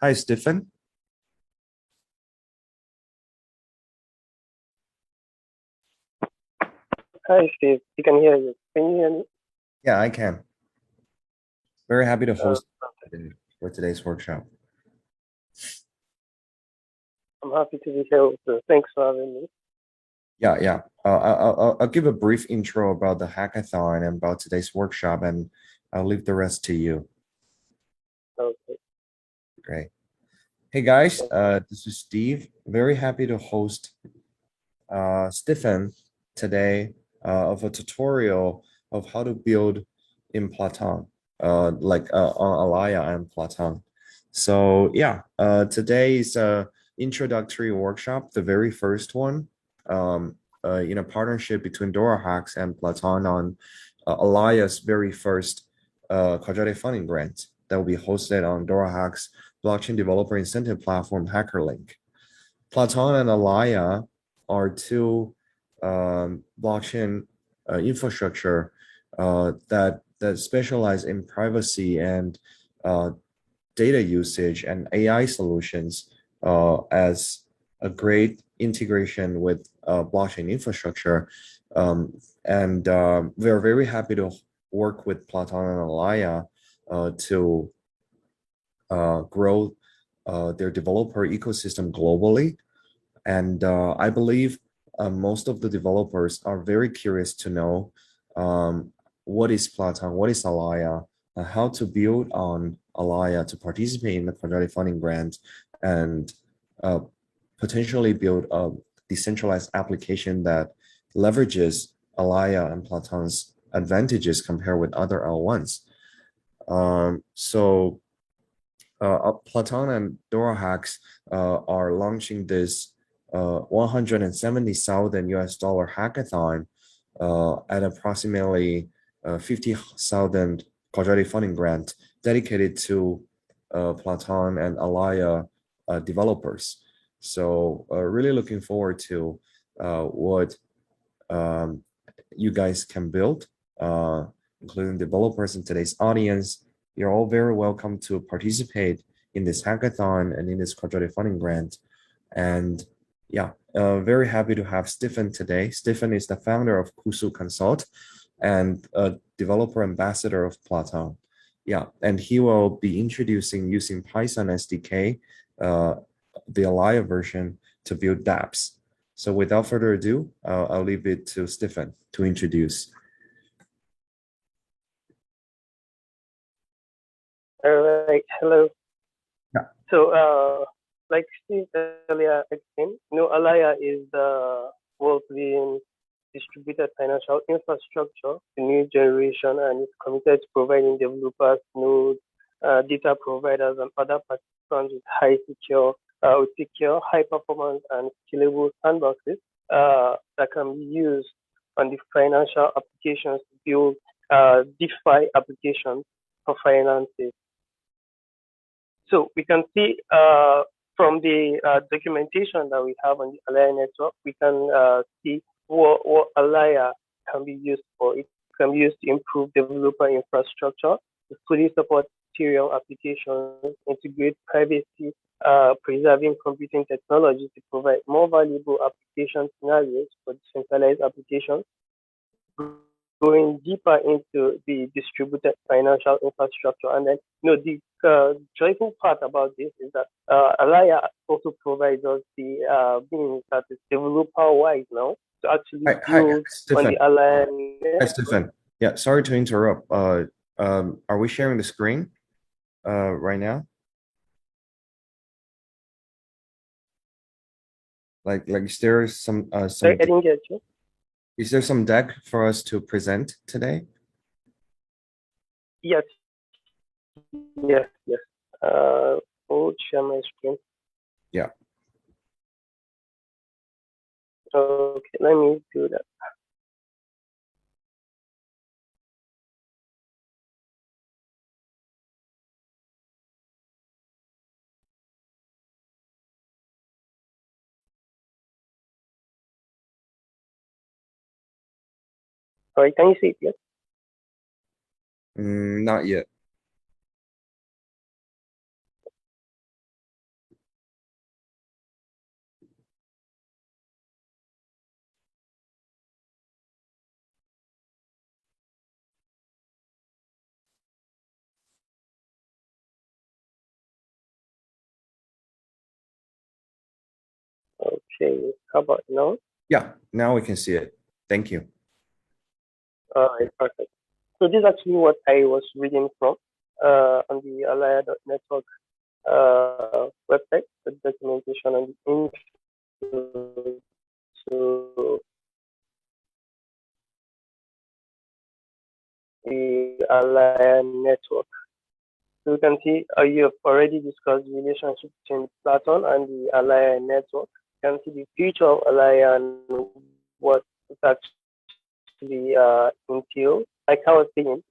Hi, Stephen. Hi, Steve. You can hear you. Can you hear me? Yeah, I can. Very happy to Uh, host today for today's workshop. I'm happy to be here. So thanks for having me. Yeah. I'll give a brief intro about the hackathon and about today's workshop, and I'll leave the rest to you. Okay. Great. Hey guys, this is Steve. Very happy to host Stephen today of a tutorial of how to build in Platon, on Alaya and Platon. So yeah, today's introductory workshop, the very first one, in a partnership between DoraHacks and Platon on Alaya's very first quadratic funding grant that will be hosted on DoraHacks blockchain developer incentive platform HackerLink. Platon and Alaya are two blockchain infrastructure that specialize in privacy and data usage and AI solutions as a great integration with blockchain infrastructure. And we are very happy to work with Platon and Alaya to grow their developer ecosystem globally. And I believe most of the developers are very curious to know what is Platon, what is Alaya, how to build on Alaya to participate in the quadratic funding grant, and uh, potentially build a decentralized application that leverages Alaya and Platon's advantages compared with other L1s. Platon and DoraHacks are launching this 170,000 US dollar hackathon at approximately 50,000 quadratic funding grant dedicated to Platon and Alaya developers. So really looking forward to what um, you guys can build, including developers in today's audience. You're all very welcome to participate in this hackathon and in this quadratic funding grant. And yeah, very happy to have Stephen today. Stephen is the founder of Kusu Consult and a developer ambassador of Platon. Yeah, and he will be introducing using Python SDK, the Alaya version to build DApps. So without further ado, I'll leave it to Stephen to introduce. All right. Hello. Yeah. So, like Steve earlier explained, Alaya is the world's leading distributed financial infrastructure, the new generation, and it's committed to providing developers, nodes, data providers, and other participants with secure, high performance, and scalable sandboxes that can be used on the financial applications to build DeFi applications for finances. So we can see from the documentation that we have on the Alaya network, we can see what Alaya can be used for. It can be used to improve developer infrastructure, to fully support Ethereum applications, integrate privacy, preserving computing technology to provide more valuable application scenarios for decentralized applications, going deeper into the distributed financial infrastructure. And then, the joyful part about this is that Alaya also provides us the means that is developer-wise now to actually Hi, build on Stephen. the Alaya Hi, network. Stephen. Yeah, sorry to interrupt. Are we sharing the screen right now? Is there Sorry, I didn't get you. is there some deck for us to present today? Yes, yes. I'll share my screen. Yeah. Okay, let me do that. All right, can you see it? Yes. Not yet. Okay, how about now? Yeah, now we can see it. Thank you. All right, perfect. So this is actually what I was reading from on the Alaya.network website, the documentation and the intro to the Alaya network. So you can see you have already discussed the relationship between Platon and the Alaya network. You can see the future of Alaya and what it actually entails. Like I was saying,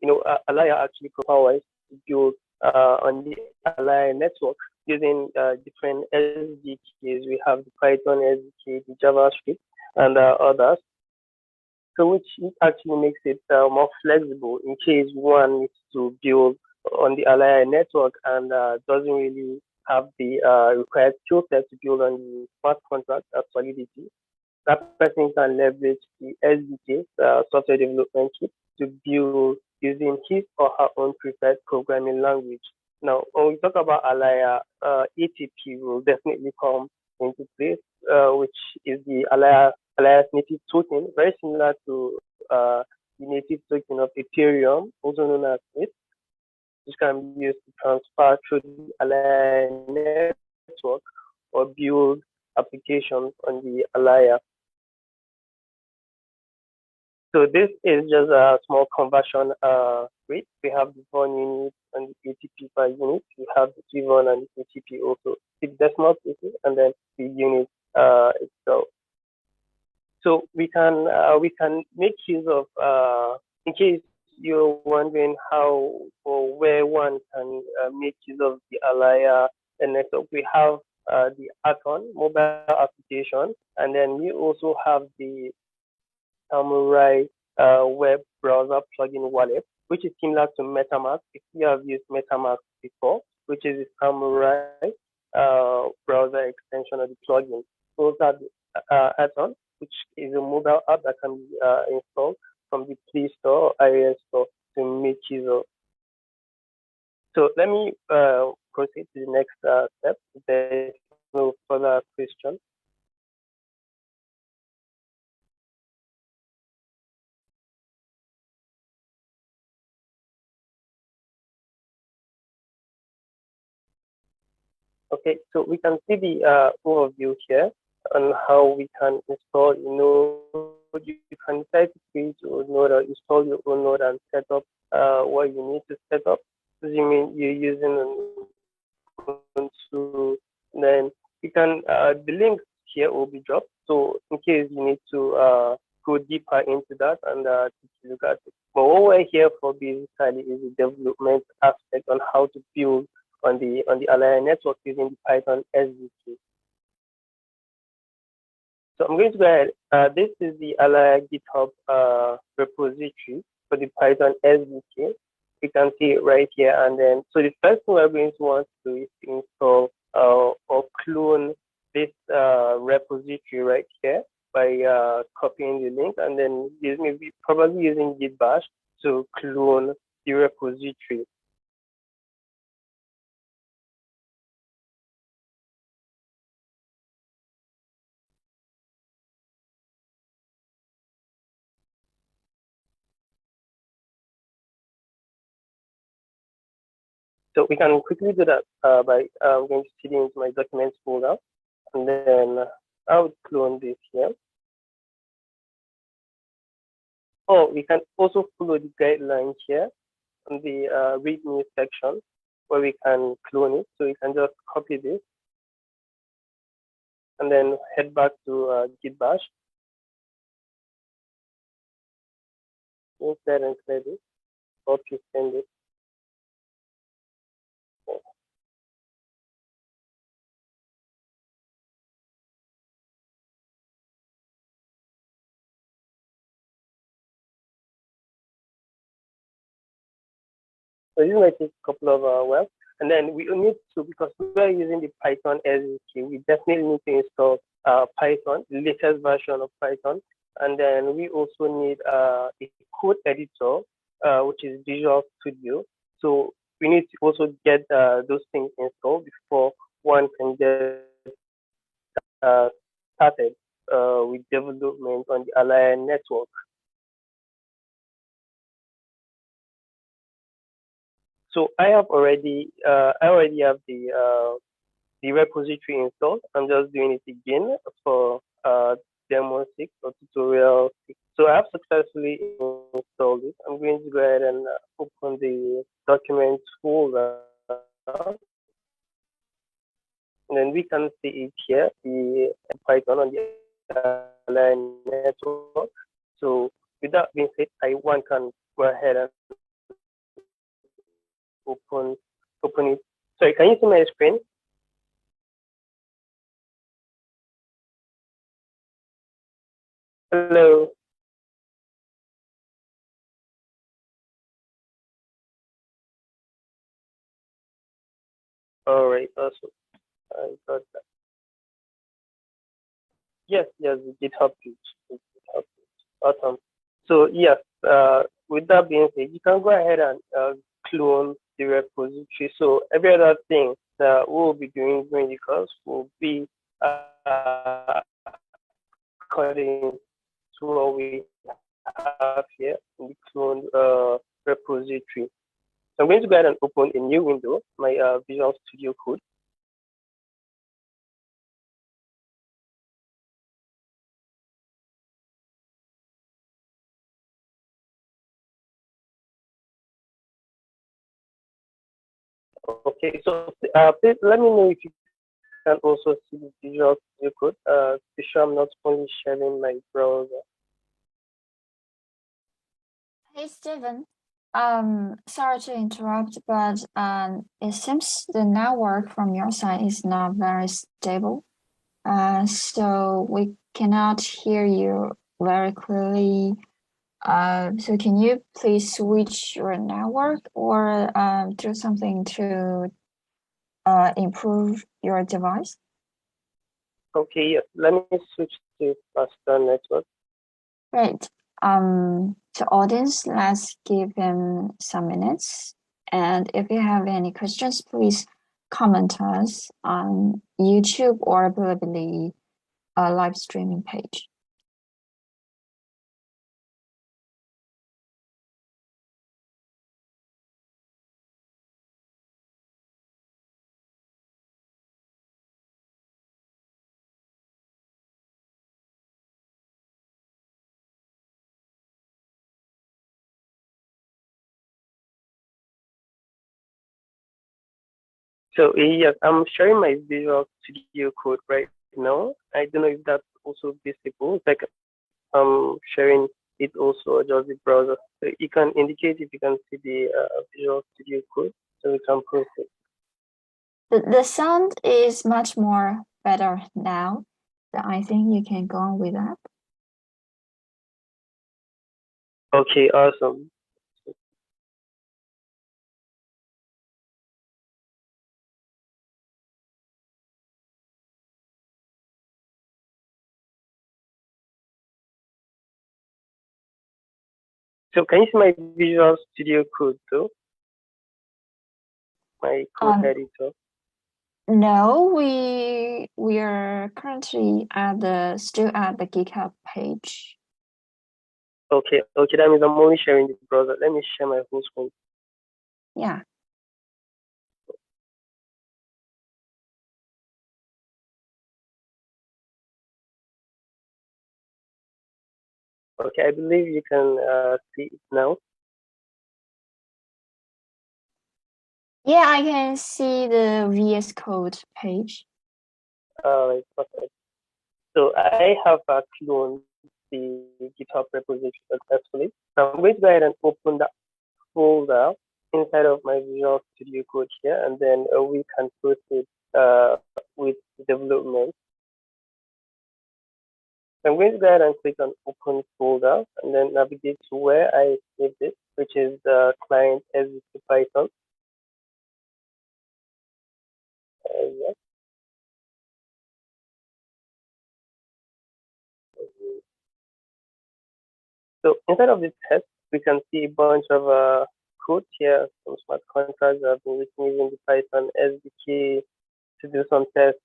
Alaya actually provides to build on the Alaya network using different SDKs. We have the Python SDK, the JavaScript, and others. So which it actually makes it more flexible in case one needs to build on the Alaya network and doesn't really have the required skill set to build on the smart contract at Solidity. That person can leverage the SDK, software development kit, to build using his or her own preferred programming language. Now, when we talk about Alaya, ATP will definitely come into place, which is the Alaya's native token, very similar to the native token of Ethereum, also known as it, which can be used to transfer through the Alaya network or build applications on the Alaya. So this is just a small conversion rate. We have the VON unit and the ATP per unit. We have the TVON and the ATP also. The decimal places and then the unit itself. So we can make use of in case you're wondering how or where one can make use of the Alaya network. We have the Atom mobile application, and then we also have the Samurai web browser plugin wallet, which is similar to MetaMask. If you have used MetaMask before, which is the Samurai browser extension of the plugin. Those are the add-on, which is a mobile app that can be installed from the Play Store or iOS Store to make use of. So let me proceed to the next step. If there is no further question. Okay, so we can see the overview here on how we can install a node. You can decide to create your node or install your own node and set up what you need to set up. Assuming you're using an to then you can the links here will be dropped. So in case you need to go deeper into that and take a look at it. But what we're here for basically is the development aspect on how to build on the Alaya network using the Python SDK. So I'm going to go ahead. This is the Alaya GitHub repository for the Python SDK. You can see it right here. And then, so the first thing we're going to want to do is to install or clone this repository right here by copying the link and then probably using git bash to clone the repository. So we can quickly do that by going to CD into my documents folder, and then I would clone this here. Or we can also follow the guidelines here on the README section where we can clone it. So we can just copy this and then head back to git bash. Instead and clear this, or to send it. So this might take a couple of hours. And then we need to, because we are using the Python SDK, we definitely need to install Python, the latest version of Python. And then we also need a code editor, which is Visual Studio. So we need to also get those things installed before one can get started with development on the Alaya network. So I already have the repository installed. I'm just doing it again for demo 6 or tutorial 6. So I have successfully installed it. I'm going to go ahead and open the documents folder. And then we can see it here, the Python on the Alaya network. So with that being said, one can go ahead and open it. Sorry, can you see my screen? Hello. All right, awesome. I got that. Yes, the GitHub page. Awesome. So yes, with that being said, you can go ahead and clone the repository. So every other thing that we'll be doing during the course will be according to what we have here in the clone repository. So I'm going to go ahead and open a new window, my Visual Studio Code. Okay, so please let me know if you can also see the Visual Studio Code. Be sure I'm not only sharing my browser. Hey, Steven. Sorry to interrupt, but it seems the network from your side is not very stable. So we cannot hear you very clearly. So can you please switch your network or do something to improve your device? Okay, yes. Let me switch to faster network. Great. So audience, let's give them some minutes. And if you have any questions, please comment us on YouTube or probably a live streaming page. So yes, I'm sharing my Visual Studio Code right now. I don't know if that's also visible. It's like I'm sharing it also or just the browser. So you can indicate if you can see the Visual Studio Code, so we can proceed. The sound is much more better now. So I think you can go on with that. Okay, awesome. So can you see my Visual Studio Code too? My code editor. No, we are currently still at the GitHub page. Okay, that means I'm only sharing the browser. Let me share my whole screen. Yeah. Okay, I believe you can see it now. Yeah, I can see the VS Code page. Right, perfect. So I have cloned the GitHub repository successfully. So I'm going to go ahead and open that folder inside of my Visual Studio Code here, and then we can proceed with the development. So I'm going to go ahead and click on Open Folder, and then navigate to where I saved it, which is the client SDK Python. Yes. So inside of this test, we can see a bunch of code here, some smart contracts that have been written using the Python SDK to do some tests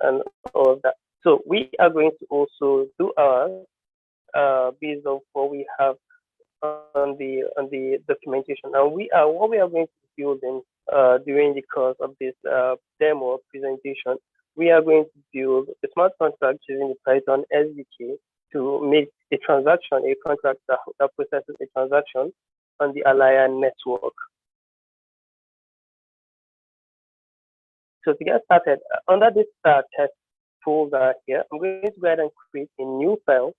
and all of that. So we are going to also do ours based on what we have on the documentation. And what we are going to be building during the course of this demo presentation. We are going to build a smart contract using the Python SDK to make a transaction, a contract that processes a transaction on the Alaya network. So to get started, under this test folder here, I'm going to go ahead and create a new file,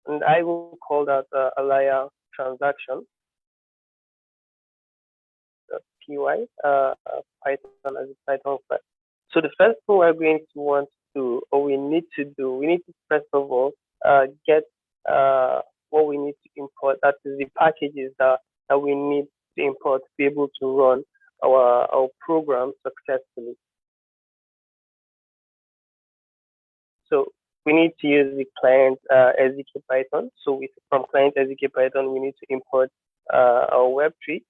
and I will call that Alaya transaction. Py Python as a Python file. So the first thing we're going to want to do, or we need to first of all get what we need to import. That is the packages that we need to import to be able to run our program successfully. So we need to use the client SDK Python. So from client SDK Python, we need to import our web tree.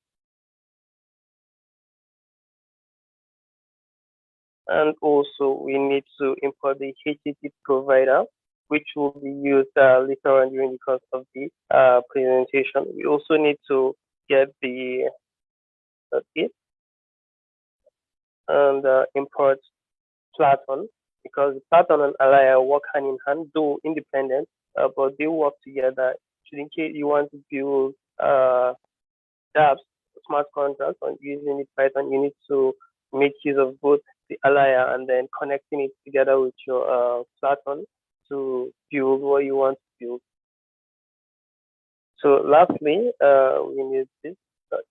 And also we need to import the HTTP provider, which will be used later on during the course of the presentation. We also need to get the .it and import Platon, because Platon and Alaya work hand in hand, though independent, but they work together. So in case you want to build DApps smart contracts on using the Python, you need to make use of both the Alaya and then connecting it together with your Platon to build what you want to build. So lastly, we need this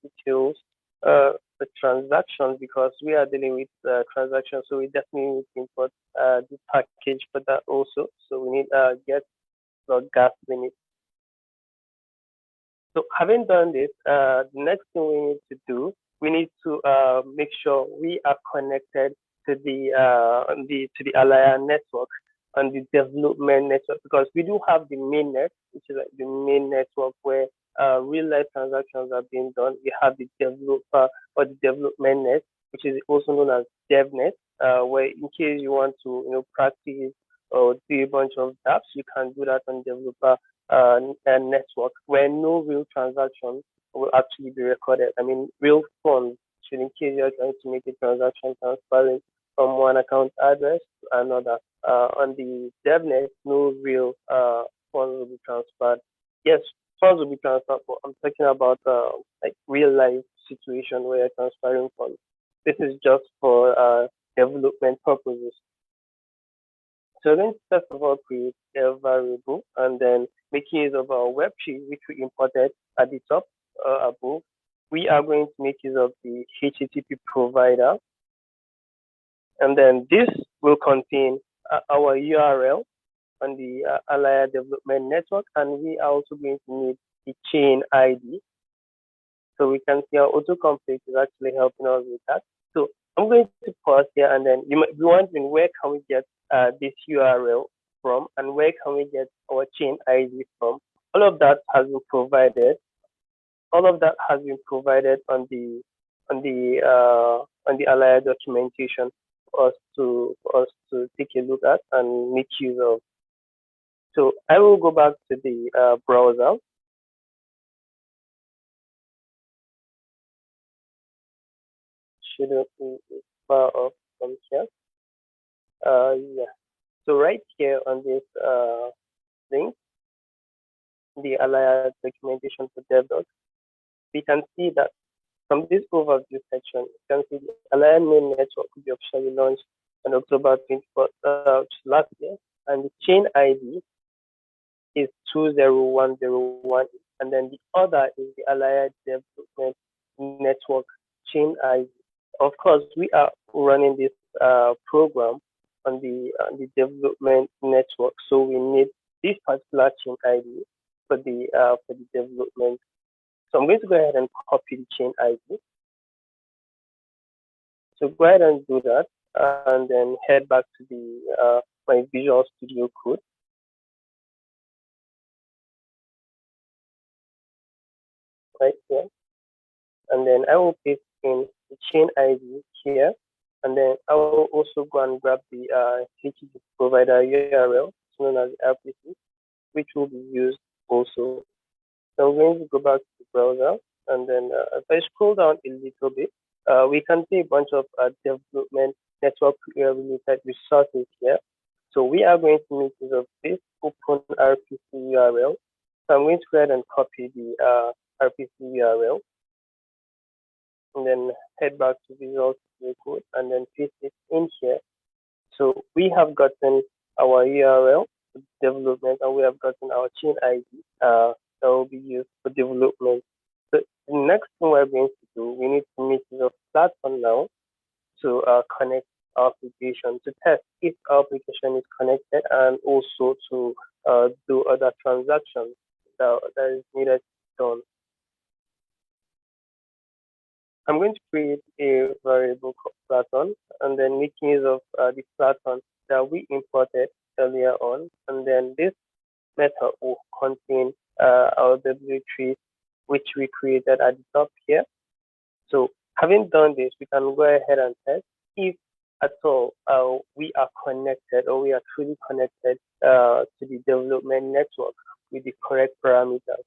details the transaction, because we are dealing with transactions, so we definitely need to import the package for that also. So we need get gas limit. So having done this, the next thing we need to do, we need to make sure we are connected to the Alaya network and the development network, because we do have the mainnet, which is like the main network where real life transactions are being done. We have the developer or the development net, which is also known as DevNet, where in case you want to practice or do a bunch of apps, you can do that on developer network where no real transaction will actually be recorded. I mean, real funds, should in case you're trying to make a transaction transferring from one account address to another. On the DevNet, no real funds will be transferred. Yes, funds will be transferred, but I'm talking about like real life situation where you're transferring funds. This is just for development purposes. So then first of all create a variable and then make use of our web tree, which we imported at the top above. We are going to make use of the HTTP provider. And then this will contain our URL on the Alaya development network. And we are also going to need the chain ID. So we can see our autocomplete is actually helping us with that. So I'm going to pause here, and then you might be wondering, where can we get this URL from, and where can we get our chain ID from? All of that has been provided. All of that has been provided on the Alaya documentation for us to take a look at and make use of. So I will go back to the browser. Should open this file up from here. Yeah. So right here on this link, the Alaya documentation for DevDocs, we can see that from this overview section, you can see the Alaya main network will be officially launched on October 24th, last year, and the chain ID is 20101, and then the other is the Alaya development network chain ID. Of course, we are running this program on the development network, so we need this particular chain ID for the development. So I'm going to go ahead and copy the chain ID. So go ahead and do that, and then head back to the my Visual Studio Code. Right here, and then I will paste in the chain ID here, And then I will also go and grab the HTTP provider URL, known as RPC, which will be used also. So I'm going to go back to the browser, and then if I scroll down a little bit, we can see a bunch of development network related resources here. So we are going to make use of this open RPC URL. So I'm going to go ahead and copy the RPC URL, and then head back to Visual Studio Code, and then paste it in here. So we have gotten our URL for development, and we have gotten our chain ID that will be used for development. So the next thing we're going to do, we need to make use of Platon now to connect our application to test if our application is connected, and also to do other transactions that is needed to be done. I'm going to create a variable called Platon, and then making use of the Platon that we imported earlier on. And then this method will contain our W3, which we created at the top here. So having done this, we can go ahead and test if at all we are connected, or we are truly connected to the development network with the correct parameters.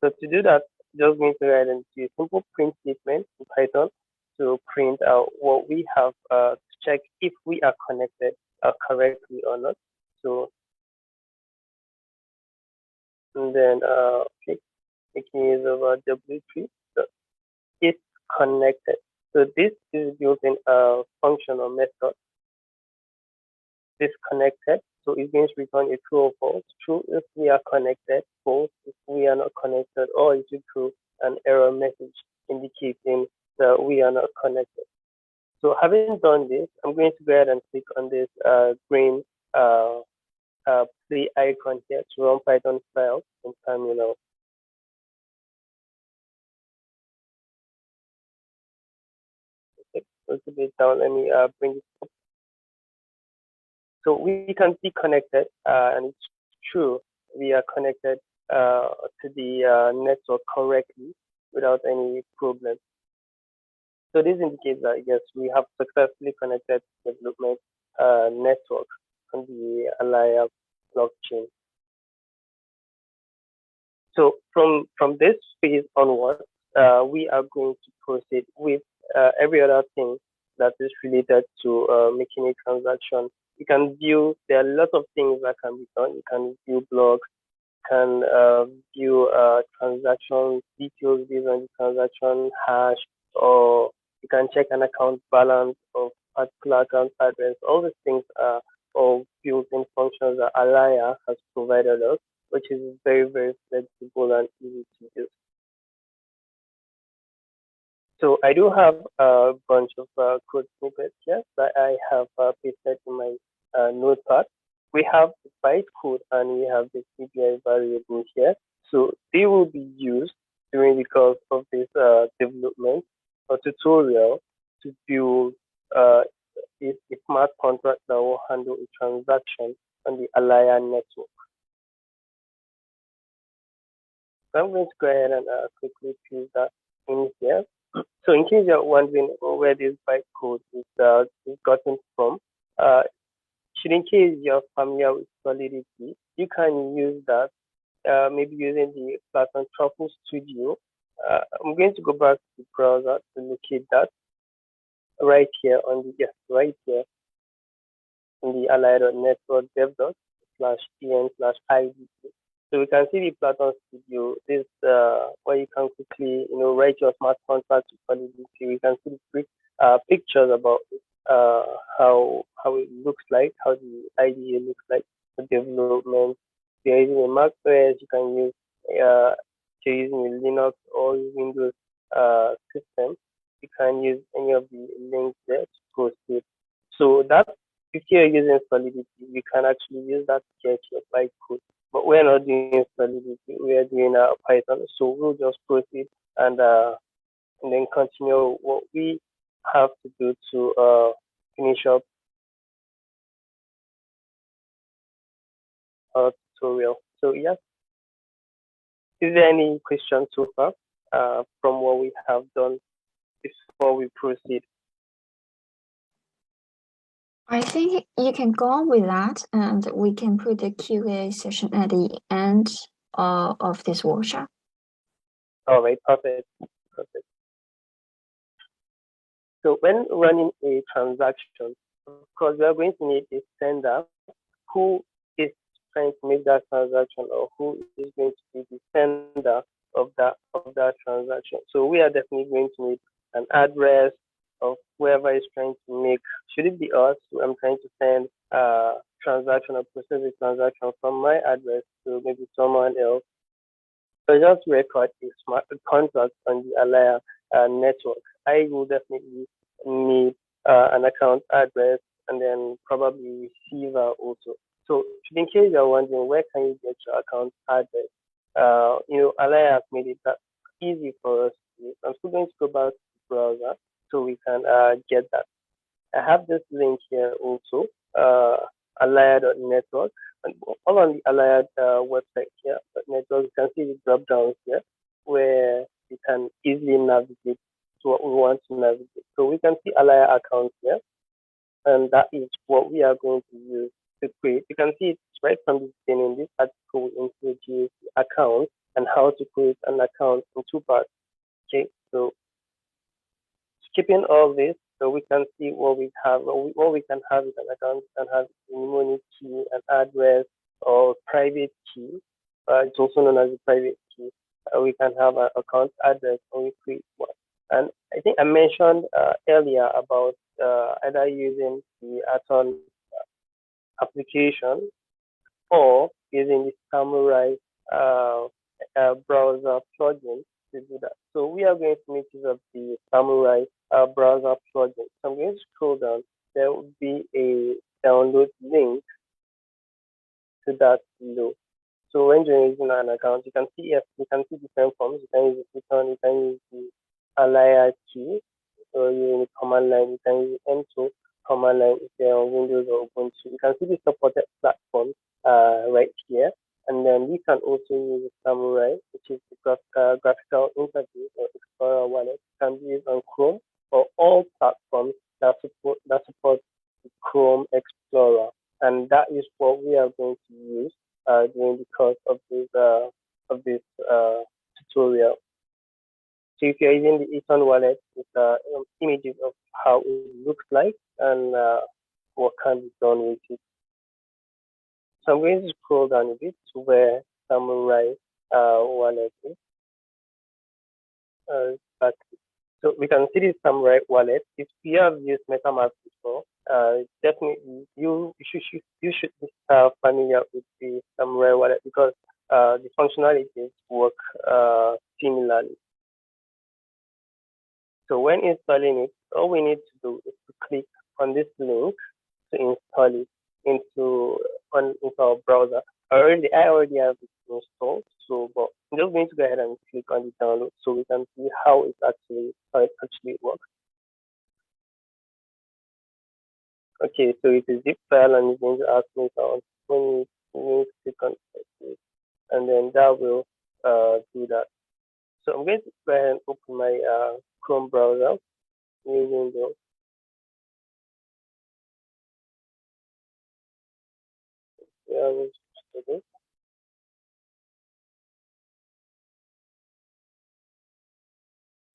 So to do that, just going to go ahead and do a simple print statement in Python to print out what we have to check if we are connected correctly or not. So, and then making use of our W3, so it's connected. So this is built in a function or method. Disconnected, so it's going to return a true or false. True if we are connected, false if we are not connected, or it will throw an error message indicating that we are not connected. So having done this, I'm going to go ahead and click on this green play icon here to run Python files in terminal. Okay, a little bit down, let me bring it up. So we can see connected, and it's true, we are connected to the network correctly without any problem. So this indicates that yes, we have successfully connected development network on the Alaya blockchain. So from this phase onward, we are going to proceed with every other thing that is related to making a transaction. You can view, there are a lot of things that can be done. You can view blogs, can view transaction details based on the transaction hash, or you can check an account balance of particular account address. All these things are all built-in functions that Alaya has provided us, which is very, very flexible and easy to use. So I do have a bunch of code snippets here that I have pasted in my notepad. We have the bytecode and we have the CPI variable here. So they will be used during the course of this development or tutorial to build a smart contract that will handle a transaction on the Alaya network. So I'm going to go ahead and quickly paste that in here. So in case you're wondering where this bytecode is gotten from, in case you're familiar with Solidity, you can use that, maybe using the Platon Truffle Studio. I'm going to go back to the browser to locate that right here on the, right here in the alaya.network dev.en/id. So we can see the Platon Studio. This where you can quickly, write your smart contract to Solidity. We can see the pictures about how it looks like, how the IDE looks like, the development. If you're using a Mac OS, you can use if you're using a Linux or Windows system, you can use any of the links there to proceed. So that if you're using Solidity, you can actually use that to get your bytecode. But we're not doing Solidity, we are doing Python. So we'll just proceed and then continue what we have to do to finish up our tutorial. So yes, is there any questions so far from what we have done before we proceed? I think you can go on with that, and we can put the QA session at the end of this workshop. All right, perfect. Perfect. So when running a transaction, of course, we are going to need a sender who is trying to make that transaction, or who is going to be the sender of that transaction. So we are definitely going to need an address of whoever is trying to make. Should it be us? I'm trying to send a transaction or process a transaction from my address to maybe someone else. So just record a smart contract on the Alaya network. I will definitely need an account address and then probably receiver also. So in case you're wondering where can you get your account address, Alaya has made it that easy for us to use. I'm still going to go back to the browser so we can get that. I have this link here also, alaya.network. And all on the Alaya website here, but network, you can see the drop downs here where you can easily navigate to what we want to navigate. So we can see Alaya accounts here, and that is what we are going to use to create. You can see it's right from the beginning. This article introduces the account and how to create an account in two parts. Okay, so skipping all this, so we can see what we have. What we can have is an account. We can have a mnemonic key, an address, or private key. It's also known as a private key. We can have an account address, or we create one. And I think I mentioned earlier about either using the Atom application or using the Samurai browser plugin to do that. So we are going to make use of the Samurai browser plugin. So I'm going to scroll down. There will be a download link to that below. So when you're using an account, you can see different forms. You can use the Python, you can use the Alaya key, or using the command line, you can use M2 command line if you're on Windows or Ubuntu. You can see the supported platforms right here. And then we can also use Samurai, which is the graphical interface or Explorer wallet. It can be used on Chrome or all platforms that support the Chrome Explorer. And that is what we are going to use during the course of this tutorial. So if you're using the Eton wallet, it's images of how it looks like and what can be done with it. So I'm going to scroll down a bit to where Samurai wallet is. But so we can see this Samurai wallet. If you have used MetaMask before, definitely you should be familiar with the Samurai wallet because the functionalities work similarly. So when installing it, all we need to do is to click on this link to install it into our browser. I already have it installed, but I'm just going to go ahead and click on the download so we can see how it actually works. Okay, so it's a zip file and it's going to ask me when you click on it, and then that will do that. So I'm going to go ahead and open my Chrome browser, new window.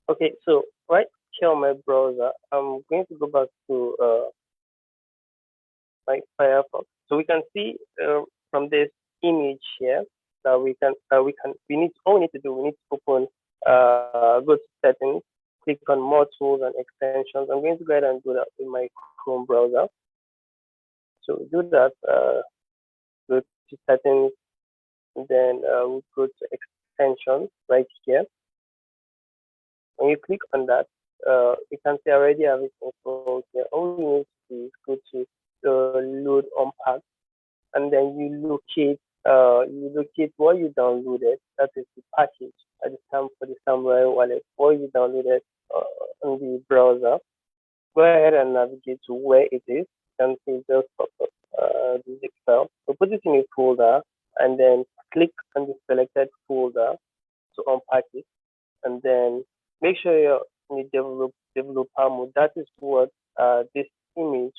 Okay, so right here on my browser, I'm going to go back to my Firefox. So we can see from this image here that we need all we need to do, we need to open go to settings, click on more tools and extensions. I'm going to go ahead and do that in my Chrome browser. So we do that, go to settings, and then we go to extensions right here. When you click on that, you can see I already have it installed here. All you need to do is go to the load unpack, and then you locate what you downloaded. That is the package at the time for the Samurai wallet. What you downloaded on the browser. Go ahead and navigate to where it is. You can see just pop up the zip file. So put it in a folder, and then click on the selected folder to unpack it, and then make sure you're in the developer mode. That is what this image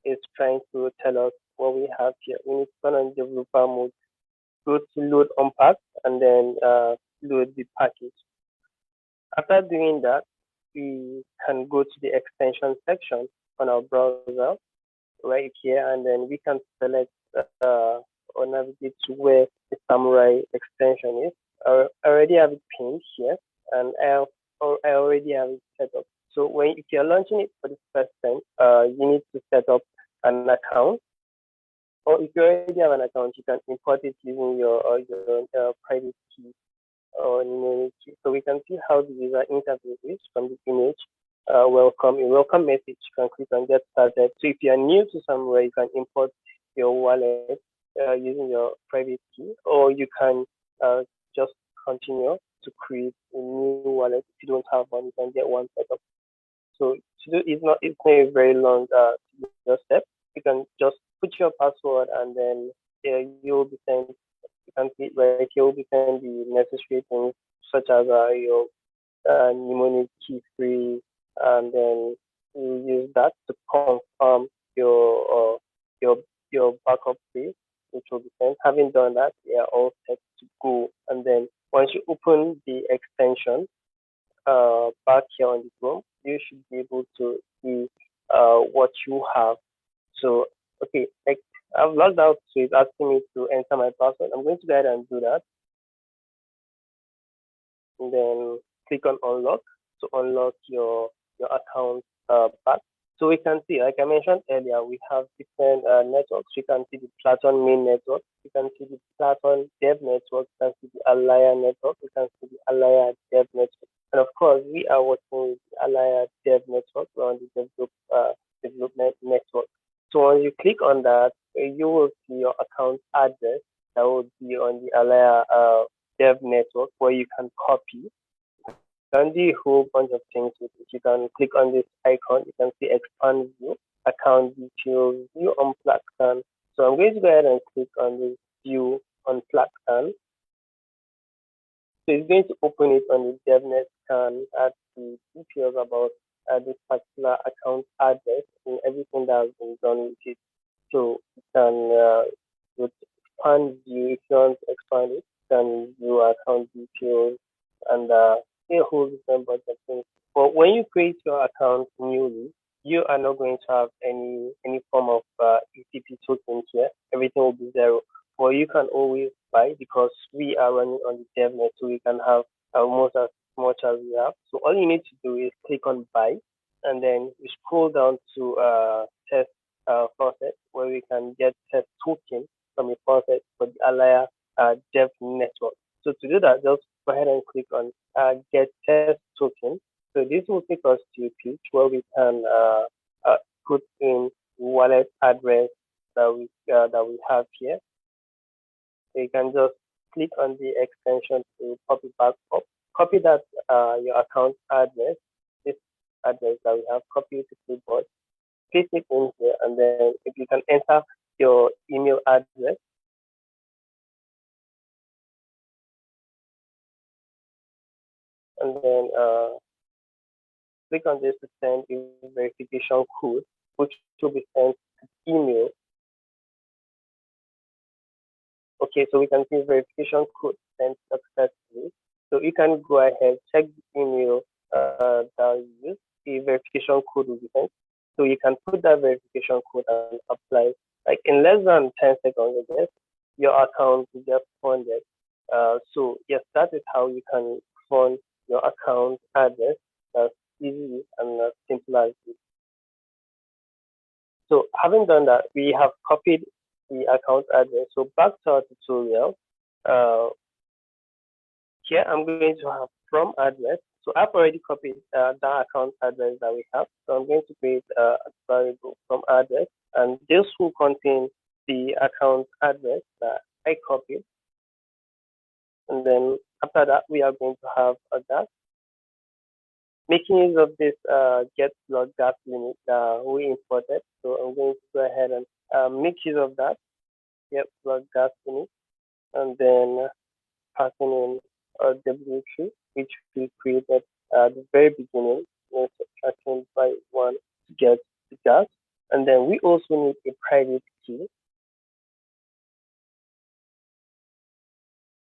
is trying to tell us what we have here. We need to turn on developer mode, go to load unpack, and then load the package. After doing that, we can go to the extension section on our browser right here, and then we can select or navigate to where the Samurai extension is. I already have it pinned here, and I already have it set up. So if you're launching it for the first time, you need to set up an account. Or if you already have an account, you can import it using your private key or numeric key. So we can see how the user interface is from the image. A welcome message. You can click on get started. So if you are new to Samurai, you can import your wallet using your private key, or you can just continue to create a new wallet. If you don't have one, you can get one set up. So it's not a very long step. You can just put your password, and then you'll be sent. You can see right here will be sent the necessary things such as your mnemonic key free, and then you use that to confirm your backup page, which will be sent. Having done that, they are all set to go. And then once you open the extension back here on the Chrome, you should be able to see what you have. So okay, like I've logged out, so it's asking me to enter my password. I'm going to go ahead and do that, and then click on unlock to unlock your account back. So we can see, like I mentioned earlier, we have different networks. You can see the Platon main network. You can see the Platon dev network. You can see the Alaya network. You can see the Alaya dev network. And of course, we are working with the Alaya dev network. We're on the development network. So when you click on that, you will see your account address that will be on the Alaya dev network, where you can copy. You can do a whole bunch of things with it. You can click on this icon. You can see expand view, account details, view on Platon. So I'm going to go ahead and click on this view on Platon. So it's going to open it on the DevNet scan at the details about this particular account address and everything that has been done with it. So you can expand view. If you want to expand it, you can view account details and a whole different bunch of things. But when you create your account newly, you are not going to have any form of ETP token here. Everything will be zero. But you can always buy, because we are running on the DevNet, so we can have almost as much as we have. So all you need to do is click on buy, and then you scroll down to test faucet, where we can get test token from a faucet for the Alaya Dev network. So to do that, just go ahead and click on get test token. So this will take us to a page where we can put in wallet address that we have here. So you can just click on the extension to copy back up. Copy that your account address, this address that we have, copy it to clipboard, paste it in here, and then if you can enter your email address, and then click on this to send a verification code, which will be sent to email. Okay, so we can see verification code sent successfully. So you can go ahead, check the email that you use. The verification code will be sent. So you can put that verification code and apply. Like in less than 10 seconds, I guess, your account will get funded. So yes, that is how you can fund your account address. That's easy and as simple as this. So having done that, we have copied the account address. So back to our tutorial. Here I'm going to have from address. So I've already copied that account address that we have. So I'm going to create a variable from address, and this will contain the account address that I copied. And then after that, we are going to have a gas. Making use of this get plug gas limit we imported. So I'm going to go ahead and make use of that get plug gas limit, and then passing in a W3, which we created at the very beginning, subtracting by 1 to get the gas. And then we also need a private key.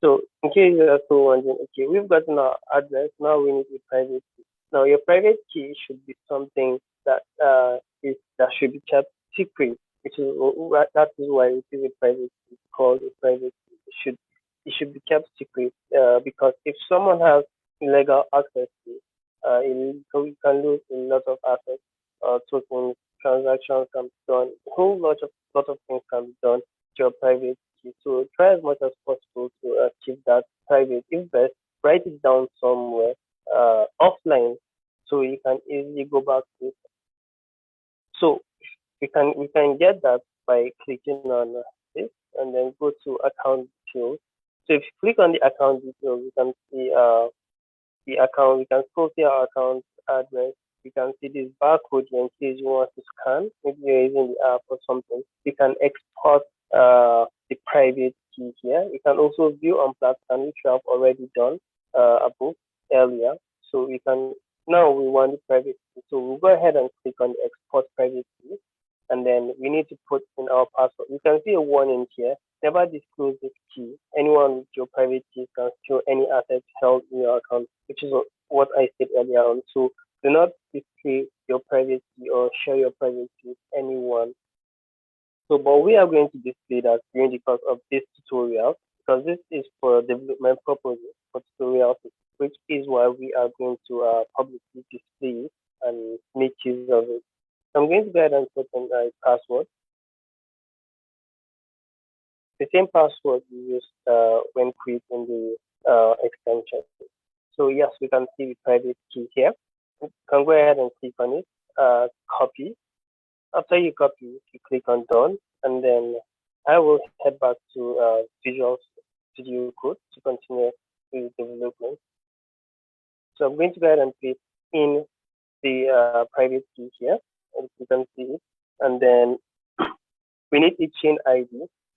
So in case you are still wondering, okay, we've gotten our address, now we need a private key. Now your private key should be something that that should be kept secret, which is that is why it is a private key, called a private key. It should be kept secret because if someone has illegal access to it, so we can lose a lot of assets, tokens, transactions can be done, a whole lot of things can be done to your private key. So try as much as possible to keep that private. If best, write it down somewhere offline so you can easily go back to it. So we can get that by clicking on this and then go to account details. So if you click on the account details, you can see the account. We can still see our account address. You can see this barcode here in case you want to scan. Maybe you're using the app or something. You can export the private key here. You can also view on platform, which we have already done above earlier. So we can now we want the private key. So we'll go ahead and click on the export private key. And then we need to put in our password. You can see a warning here. Never disclose this key. Anyone with your private key can steal any assets held in your account, which is what I said earlier on. So do not display your private key or share your private key with anyone. So, but we are going to display that during the course of this tutorial because this is for development purposes for tutorials, which is why we are going to publicly display it and make use of it. So I'm going to go ahead and put in a password. The same password we used when creating the extension. So yes, we can see the private key here. You can go ahead and click on it, copy. After you copy, you click on done, and then I will head back to Visual Studio Code to continue with development. So I'm going to go ahead and paste in the private key here, and you can see it, and then we need a chain ID.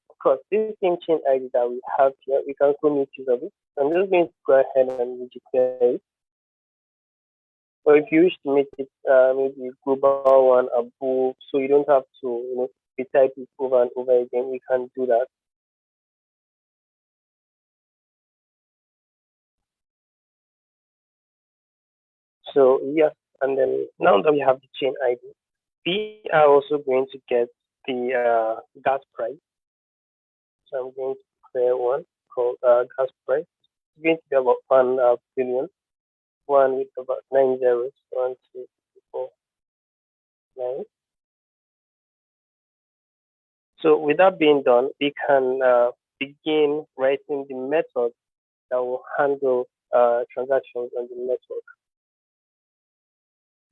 Of course, this same chain ID that we have here, we can also make use of it. So I'm just going to go ahead and declare it. Or if you wish to make it maybe global one above, so you don't have to retype it over and over again, we can do that. So yes, and then now that we have the chain ID, we are also going to get the gas price. So I'm going to declare one called gas price. It's going to be about 1 billion. One with about 9 zeros. 1, 2, 3, 4, 9. So with that being done, we can begin writing the method that will handle transactions on the network.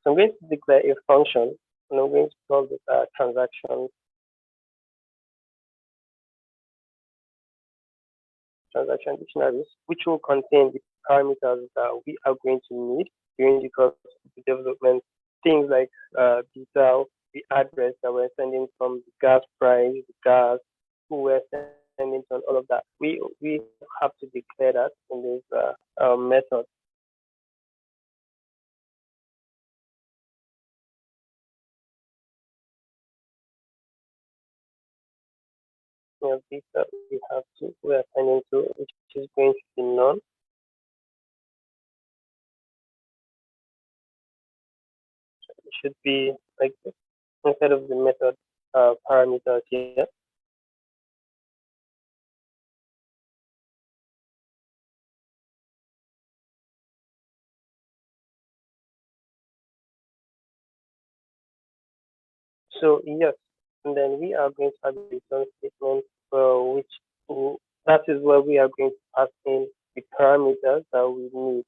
So I'm going to declare a function, and I'm going to call it transaction dictionaries, which will contain the parameters that we are going to need during the course of the development. Things like detail, the address that we're sending from, the gas price, the gas, who we're sending to, and all of that. We have to declare that in this method. These that we are sending to, which is going to be none. It should be like this instead of the method parameters here. So yes, and then we are going to have a return statement, that is where we are going to pass in the parameters that we need.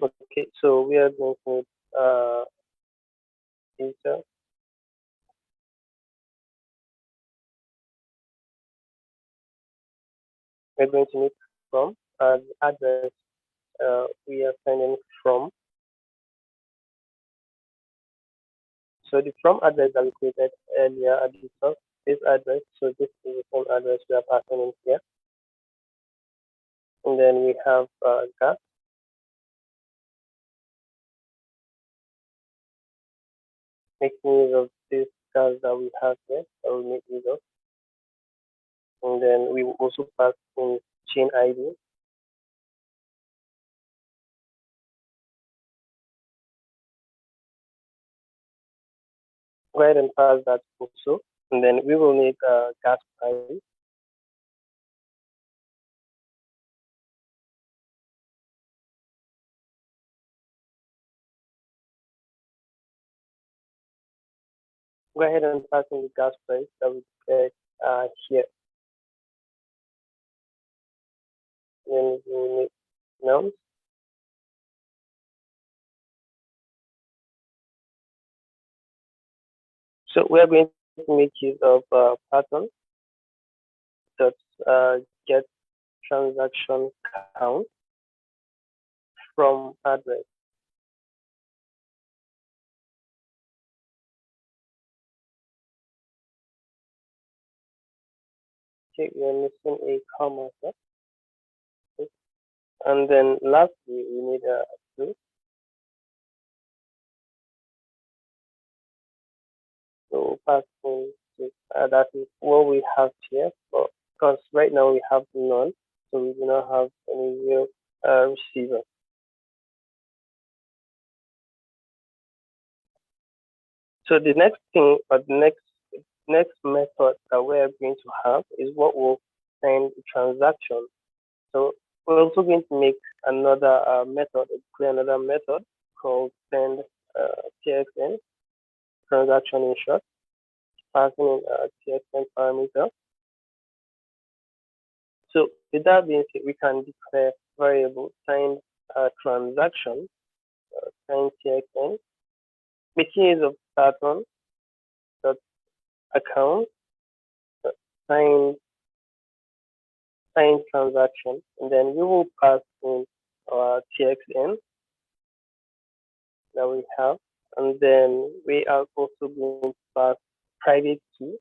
Okay, so we are going to need data. We're going to need from the address we are sending from. So the from address that we created earlier at the top, this address, so this is the same address we are passing in here. And and then we have gas. Making use of this gas that we have here, that we make use of. And then we will also pass in chain ID. Go ahead and pass that also. And then we will need gas price. Go ahead and pass in the gas price that we declared here. Then we will need nouns. So we are going to make use of Python that get transaction count from address. Okay, we are missing a comma here. Okay. And then lastly, we need a two. So passing that is what we have here. But because right now we have none, so we do not have any real receiver. So the next thing, or the next method that we're going to have is what will send transaction. So we're also going to make another method, create another method called send TXN, transaction in short, passing in TXN parameter. So with that being said, we can declare variable signed transaction, signed TXN, making use of Python dot account signed transaction, and then we will pass in our TXN that we have, and then we are also going to pass private key,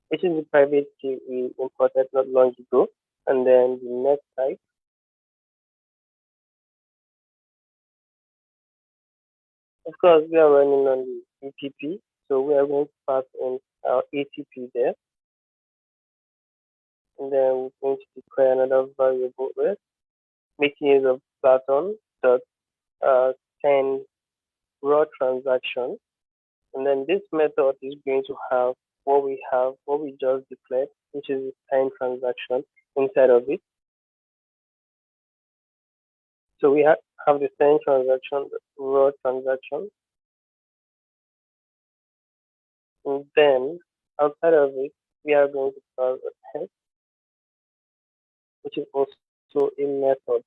which is the private key we imported not long ago, and then the next type. Of course, we are running on the ATP, so we are going to pass in our ATP there, and then we're going to declare another variable with making use of Platon dot send raw transaction, and then this method is going to have what we just declared, which is the signed transaction inside of it. So we have the signed transaction, the raw transaction, and then outside of it, we are going to pass a test, which is also a method.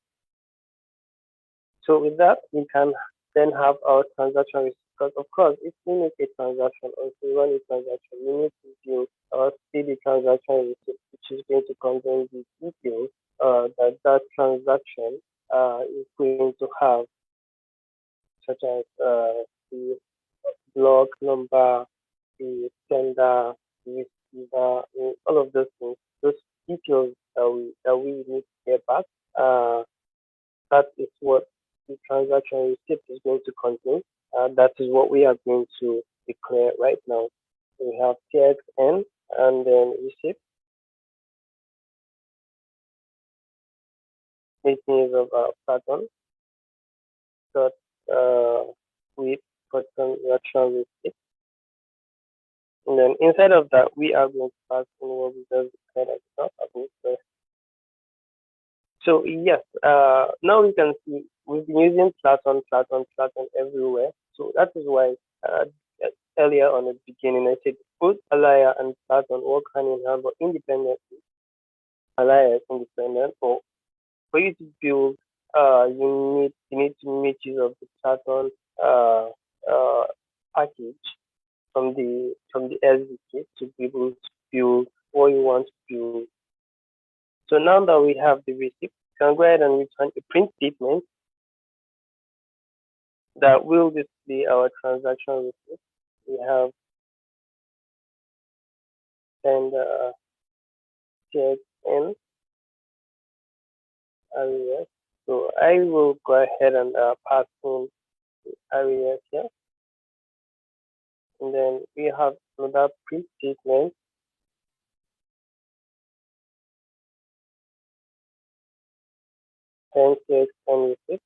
So with that, we can then have our transaction receipt. Because of course, if we make a transaction or if we run a transaction, we need to view or see the transaction receipt, which is going to contain the details that transaction is going to have, such as the block number, the sender, the receiver, all of those things. Those details that we need to get back. That is what the transaction receipt is going to contain. That is what we are going to declare right now. We have TXN and then receipt, making use of Python dot with transaction receipt. And then inside of that, we are going to pass in what we just declared as well. So yes, now we can see we've been using Platon everywhere. So that is why earlier on the beginning I said both Alaya and Platon work hand in hand but independently. Alaya is independent, but for you to build, you need to make use of the Platon package from the SDK to be able to build what you want to build. So now that we have the receipt, we can go ahead and return a print statement that will display our transaction receipt. We have send TX in areas. So I will go ahead and pass in areas here. And then we have another print statement. And receipt,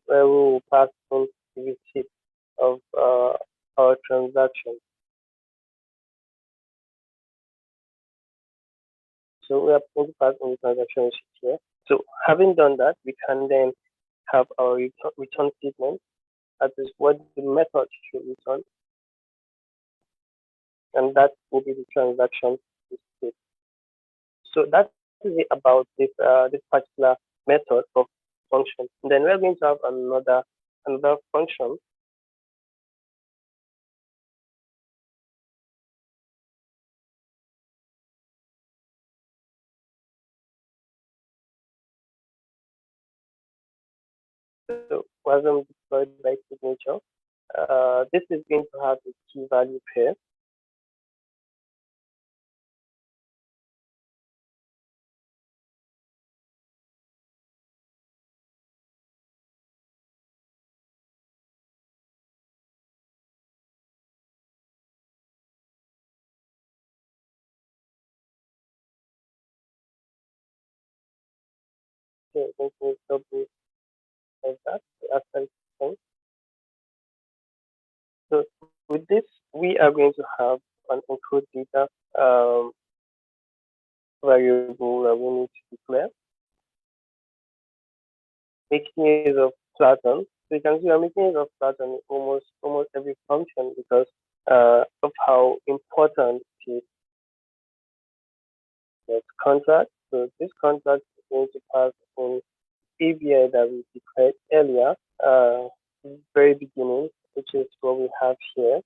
where we will pass in the receipt of our transaction. So we are going to pass in the transaction receipt here. So having done that, we can then have our return statement. That is what the method should return, and that will be the transaction receipt. So that is it about this particular method of function. And then we're going to have another function. So wasm deployed by signature. This is going to have a key value pair. Okay, going to double like that. After thing. So with this, we are going to have an encode data variable that we need to declare. Making use of Platon. So you can see I'm making use of Platon in almost every function because of how important it is. There's contract. So this contract is going to pass in ABI that we declared earlier, very beginning, which is what we have here.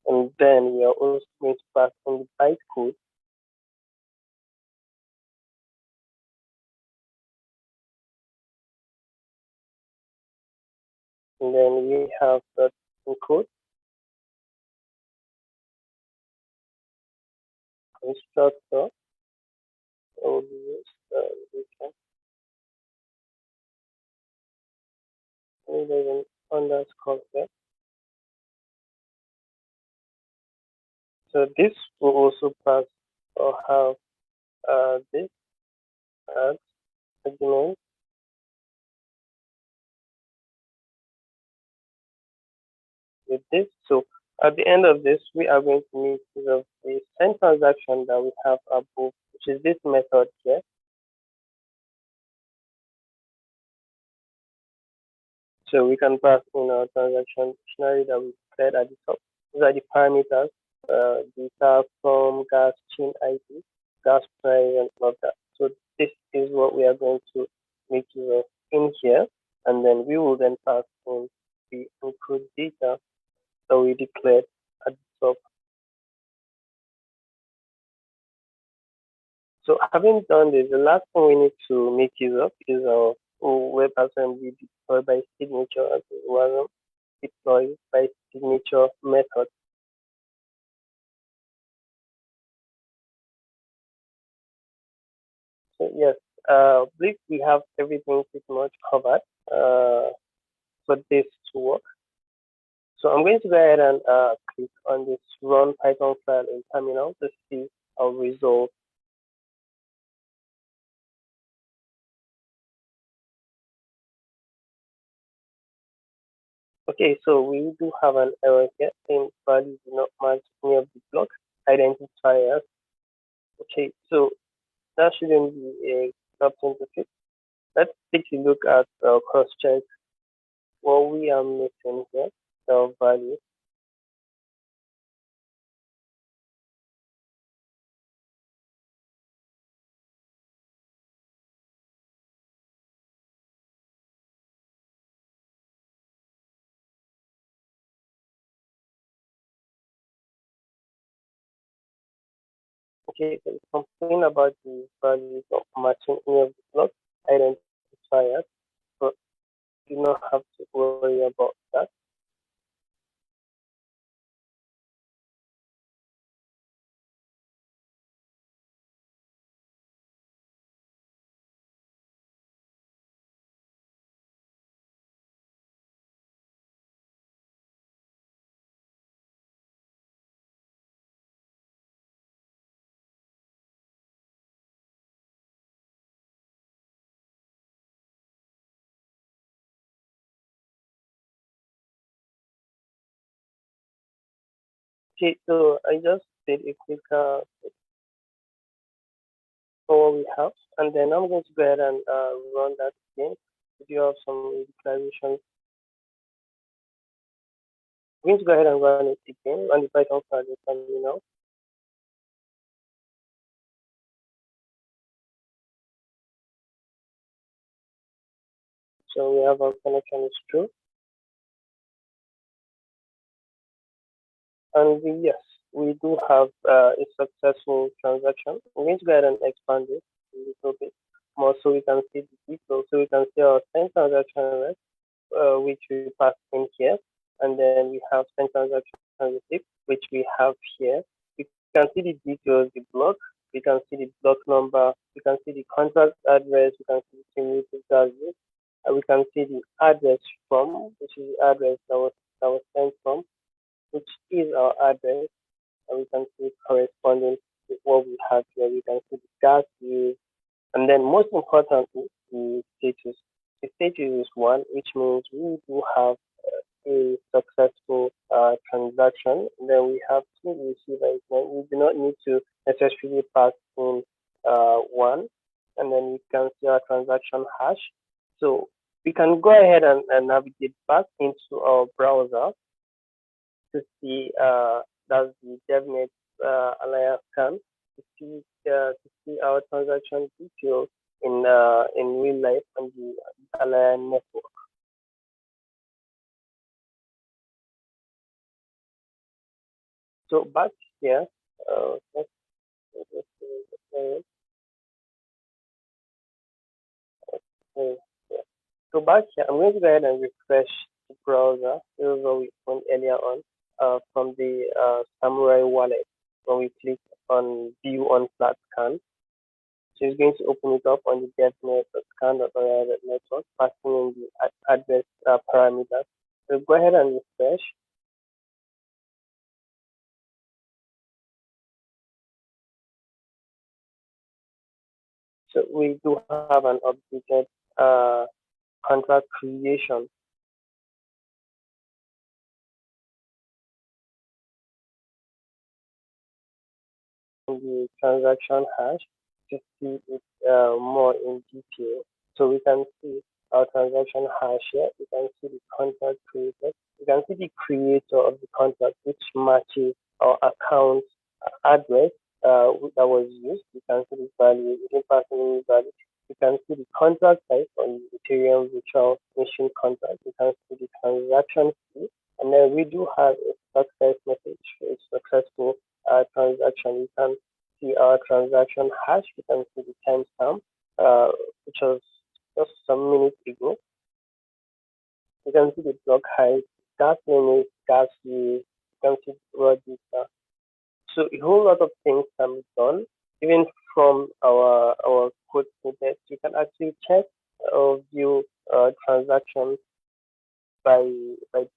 And then we are also going to pass in the bytecode. And then we have the encode, constructor, so we use there's an underscore here. So this will also pass or have this as argument with this. So at the end of this, we are going to make use of the send transaction that we have above, which is this method here. So we can pass in our transaction dictionary that we declared at the top. These are the parameters, data from gas chain ID, gas price, and all of that. So this is what we are going to make use of in here, and then we will then pass in the input data that we declared at the top. So having done this, the last thing we need to make use of is our WebAssembly deployed by signature as well as deployed by signature method. So yes, I believe we have everything pretty much covered for this to work. So I'm going to go ahead and click on this run Python file in terminal to see our result. Okay, so we do have an error here saying values do not match any of the block identifiers. Okay, so that shouldn't be a something to fix. Let's take a look at cross check what we are missing here, the value. Okay, so it's complaining about the values of matching any of the block identifiers, but you don't have to worry about that. Okay, so I just did a quick for what we have, and then I'm going to go ahead and run that again. If you have some declarations, I'm going to go ahead and run it again, run the Python project and you know. So we have our connection is true. And yes, we do have a successful transaction. I'm going to go ahead and expand this a little bit more so we can see the details. So we can see our 10 transaction rest, which we pass in here. And then we have 10 transaction receipt, which we have here. We can see the details, the block. We can see the block number. We can see the contract address. We can see the cumulative value. We can see the address from, which is the address that was sent from, which is our address, and we can see corresponding with what we have here. We can see the gas use, and then most importantly, the status. The status is one, which means we do have a successful transaction. And then we have two receivers. We do not need to necessarily pass in one, and then we can see our transaction hash. So we can go ahead and navigate back into our browser to see that's the DevNet Alaya scan to see our transaction details in real life on the Alaya network. So back here, let's okay. So back here, I'm going to go ahead and refresh the browser. This is what we went earlier on from the Samurai wallet when we click on view on flat scan. So it's going to open it up on the devnet.scan.network, passing in the address parameters. So go ahead and refresh. So we do have an updated contract creation. The transaction hash to see it more in detail. So we can see our transaction hash here. We can see the contract created. We can see the creator of the contract, which matches our account address that was used. We can see the value, we can pass in value. We can see the contract type on the Ethereum virtual machine contract. We can see the transaction fee. And then we do have a success message for a successful transaction. We can see our transaction hash. We can see the timestamp, which was just some minutes ago. You can see the block height, gas limit, gas use. You can see raw data. So a whole lot of things can be done, even from our code snippets. You can actually check or view transactions by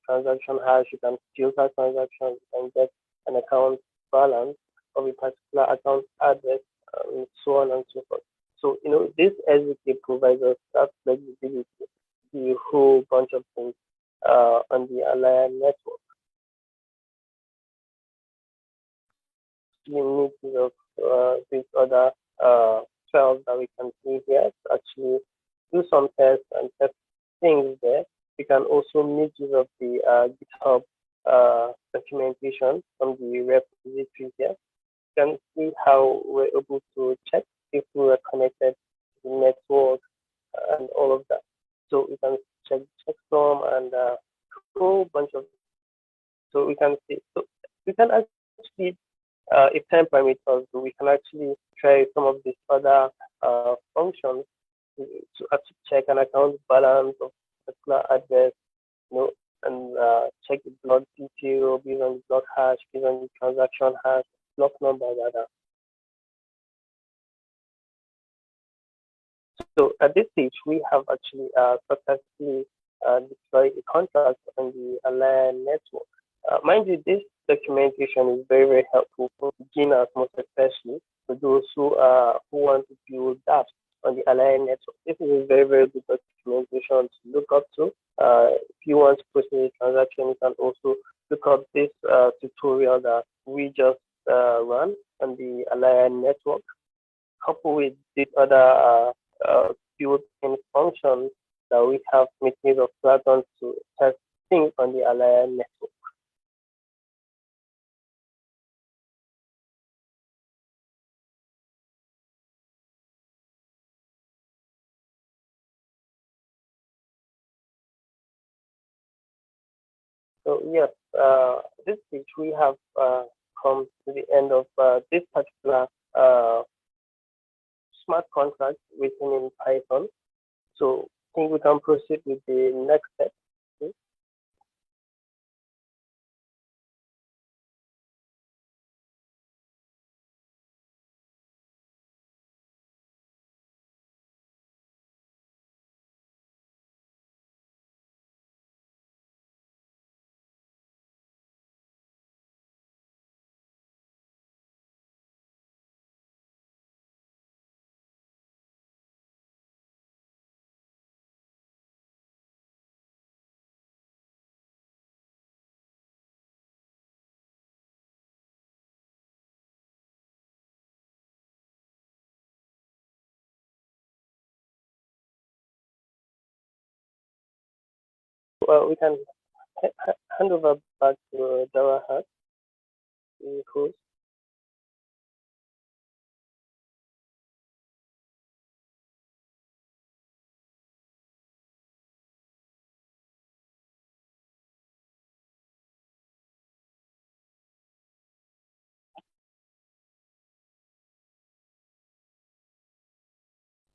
transaction hash. You can filter transactions and get an account balance of a particular account address, and so on and so forth. So this SDK provides us that flexibility, the whole bunch of things on the Alaya network. You need of these other files that we can see here to actually do some tests and test things there. We can also make use of the GitHub documentation from the repository here. You can see how we're able to check if we were connected to the network and all of that. So we can check checksum and a whole bunch of. So we can see. So we can actually, if time permits us, we can actually try some of these other functions to actually check an account balance of particular address, and check the block detail based on the block hash, based on the transaction hash, block number, rather. So at this stage, we have actually successfully deployed a contract on the Alaya network. Mind you, this documentation is very, very helpful for beginners, most especially for those who want to build DApps on the Alaya network. This is a very, very good documentation to look up to. If you want to proceed a transaction, you can also look up this tutorial tutorial that we just run on the Alaya network, coupled with the other built-in functions that we have made use of Platon to test things on the Alaya network. So yes, this stage we have come to the end of this particular smart contract written in Python. So I think we can proceed with the next step. Okay. Well, we can hand over back to Dara, the host.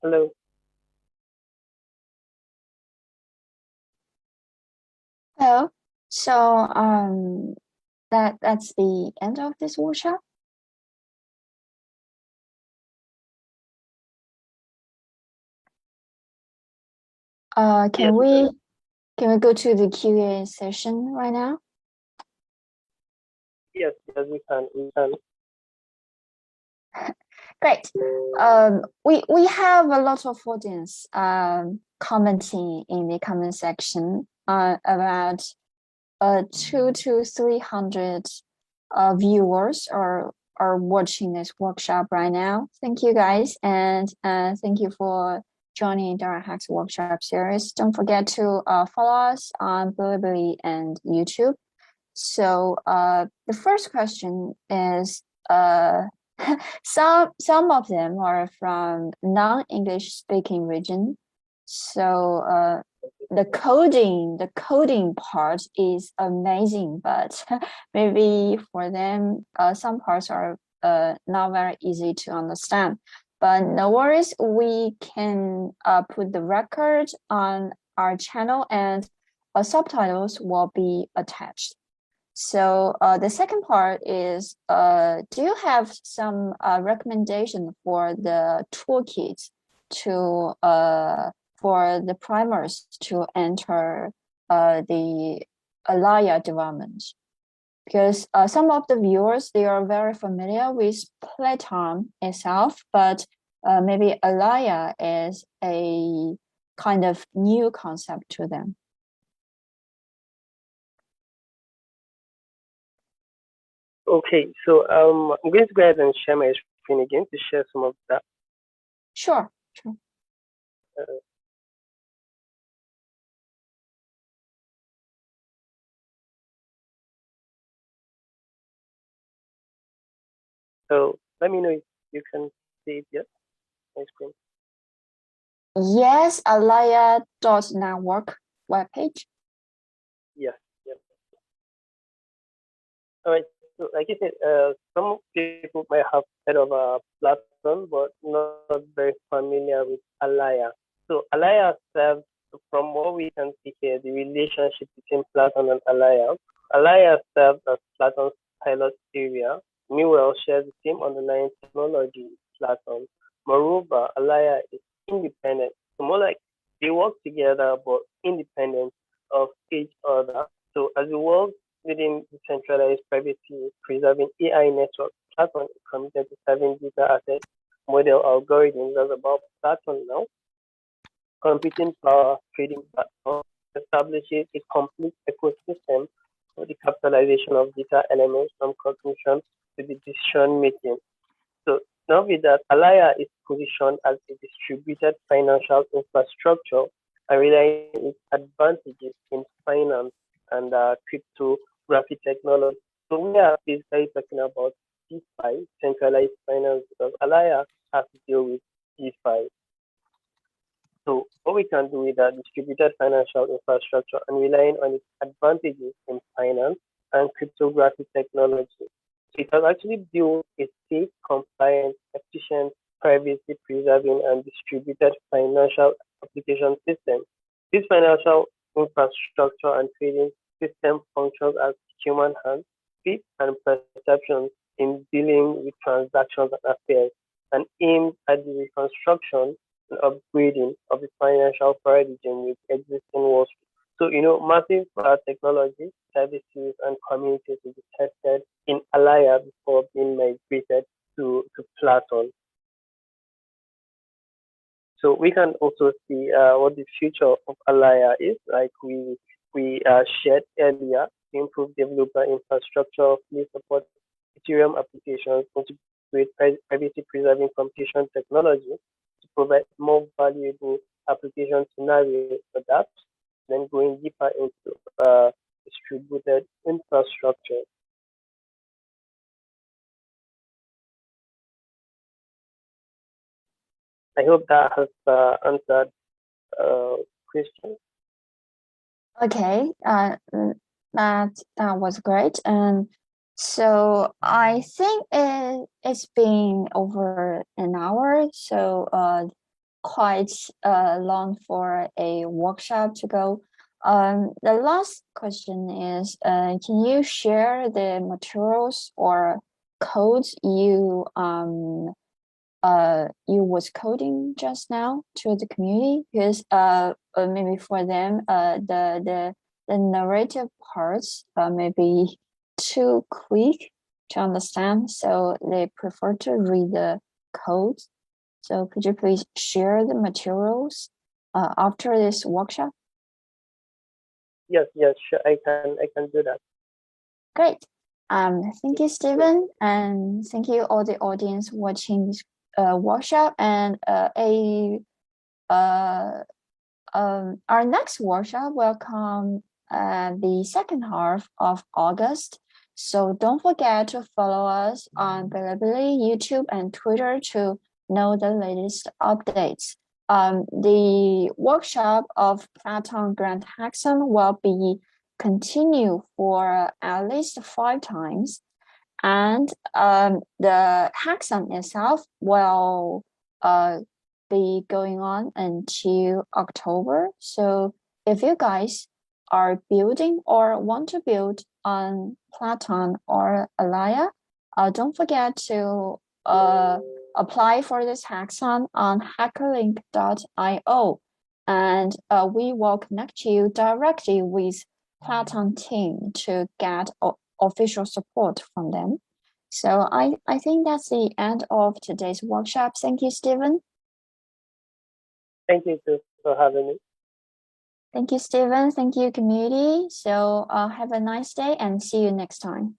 Hello. Hello. So that's the end of this workshop. Can we go to the Q&A session right now? Yes, we can. We can. Great. We have a lot of audience commenting in the comment section about 200 to 300 viewers are watching this workshop right now. Thank you guys, and thank you for joining DApps workshop series. Don't forget to follow us on Bilibili and YouTube. So the first question is some of them are from non-English speaking region. So the coding part is amazing, but maybe for them some parts are not very easy to understand. But no worries, we can put the record on our channel and subtitles will be attached. So the second part is, do you have some recommendation for the toolkits to for the primers to enter the Alaya development? Because some of the viewers, they are very familiar with Platon itself, but maybe Alaya is a kind of new concept to them. Okay, so I'm going to go ahead and share my screen again to share some of that. Sure. So let me know if you can see it yet. My screen. Yes, alaya.network webpage. Yes. All right. So like I said, some people might have heard of Platon, but not very familiar with Alaya. So Alaya serves, from what we can see here, the relationship between Platon and Alaya. Alaya serves as Platon's pilot area. Meanwhile, shares the same underlying technology with Platon. Moreover, Alaya is independent. So more like they work together but independent of each other. So as we work within decentralized privacy, preserving AI networks, Platon is committed to serving data asset model algorithms. That's about Platon now. Computing power trading platform establishes a complete ecosystem the capitalization of data elements from cognition to the decision making. So now with that, Alaya is positioned as a distributed financial infrastructure and relying on its advantages in finance and cryptography technology. So we are basically talking about DeFi, centralized finance, because Alaya has to deal with DeFi. So what we can do with that distributed financial infrastructure and relying on its advantages in finance and cryptography technology. So it has actually built a safe, compliant, efficient, privacy preserving and distributed financial application system. This financial infrastructure and trading system functions as human hands, feet and perceptions in dealing with transactions and affairs and aims at the reconstruction and upgrading of the financial paradigm with existing Wall Street. So, massive technology, services, and communities will be tested in Alaya before being migrated to Platon. So we can also see what the future of Alaya is, like we shared earlier, to improve developer infrastructure, fully support Ethereum applications, integrate privacy preserving computation technology to provide more valuable application scenarios for that, then going deeper into distributed infrastructure. I hope that has answered question. Okay, that was great. And so I think it's been over an hour, so quite long for a workshop to go. The last question is, can you share the materials or codes you was coding just now to the community? Because maybe for them the narrative parts may be too quick to understand, so they prefer to read the code. So could you please share the materials after this workshop? Yes, sure. I can do that. Great. Thank you, Stephen, and thank you all the audience watching this workshop. And our next workshop will come the second half of August. So don't forget to follow us on Bilibili, YouTube, and Twitter to know the latest updates. The workshop of Platon Grant Hackathon will be continue for at least 5 times. And the hackathon itself will be going on until October. So if you guys are building or want to build on Platon or Alaya, don't forget to apply for this hackathon on hackerlink.io, and we will connect you directly with Platon team to get official support from them. So I think that's the end of today's workshop. Thank you, Stephen. Thank you too for having me. Thank you, Stephen. Thank you, community. So have a nice day and see you next time.